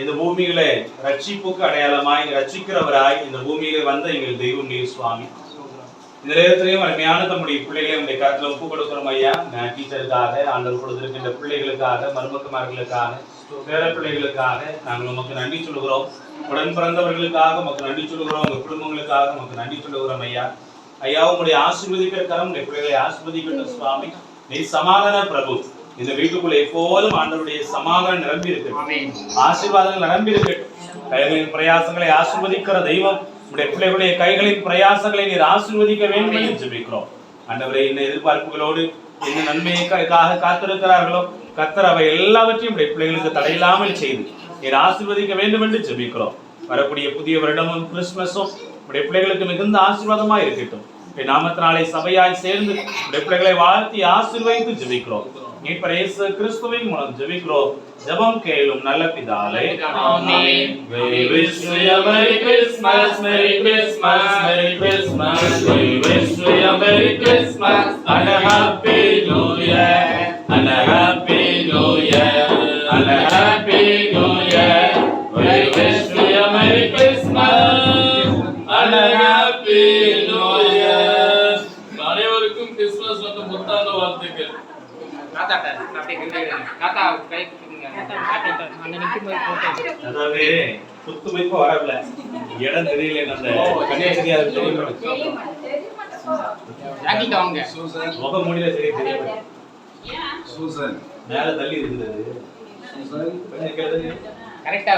இந்த பூமியிலே ரட்சிப்புக்கு அடையாளமாய் ரட்சிக்கிறவராய் இந்த பூமியிலே வந்த எங்கள் தெய்வம் நீர் சுவாமி. இந்த நேரத்திலையும் அருமையான தம்முடைய பிள்ளைகளை உடைய கருத்துல ஒப்பு கொடுக்கிறோம் ஐயா. டீச்சருக்காக, ஆண்டவர் கொடுத்திருக்கின்ற பிள்ளைகளுக்காக, மருமக்குமார்களுக்காக, பேர பிள்ளைகளுக்காக நாங்கள் உமக்கு நன்றி சொல்லுகிறோம். உடன் பிறந்தவர்களுக்காக உமக்கு நன்றி சொல்லுகிறோம். உங்க குடும்பங்களுக்காக உமக்கு நன்றி சொல்லுகிறோம் ஐயா. ஐயா உங்களுடைய ஆசீர்வதிக்கிற கரம் உடைய பிள்ளைகளை ஆசீர்வதிக்கட்டும் சுவாமி. நீ சமாதான பிரபு. இந்த வீட்டுக்குள்ள எப்போதும் ஆண்டவருடைய சமாதானம் நிரம்பி இருக்கட்டும், ஆசீர்வாதங்கள் நிரம்பி இருக்கட்டும். கைகளின் பிரயாசங்களை ஆசீர்வதிக்கிற தெய்வம் உடைய பிள்ளைகளுடைய கைகளின் பிரயாசங்களை நீர் ஆசீர்வதிக்க வேண்டும் என்று ஜெபிக்கிறோம். ஆண்டவரே, இந்த எதிர்பார்ப்புகளோடு இந்த நன்மைக்காக காத்திருக்கிறார்களோ கர்த்தர் அவை எல்லாவற்றையும் உடைய பிள்ளைகளுக்கு தடையில்லாமல் செய்து நீர் ஆசீர்வதிக்க வேண்டும் என்று ஜெபிக்கிறோம். வரக்கூடிய புதிய வருடமும் கிறிஸ்துமஸும் உடைய பிள்ளைகளுக்கு மிகுந்த ஆசீர்வாதமா இருக்கட்டும். நாமத்தினாலே சபையாய் சேர்ந்து உடைய பிள்ளைகளை வாழ்த்தி ஆசீர்வதித்து ஜெபிக்கிறோம். மீட்பர் இயேசு கிறிஸ்துவின் மூலம் ஜெபிக்கிறோம். ஜெபம் கேளும் நல்ல பிதாவே. ஆமென். We wish you a Merry Christmas, Merry Christmas, Merry Christmas. We wish you a Merry Christmas and a Happy New Year, and a Happy New Year, and a Happy New Year. We wish you a Merry Christmas and a Happy New Year. அனைவருக்கும் Christmas மற்றும் புத்தாண்டு வாழ்த்துக்கள். அதாவது புத்துமைப்பு வரல, இடம் தெரியல, முக முடியல, சரி தெரியல, மேல தள்ளி இருந்தது. கரெக்டா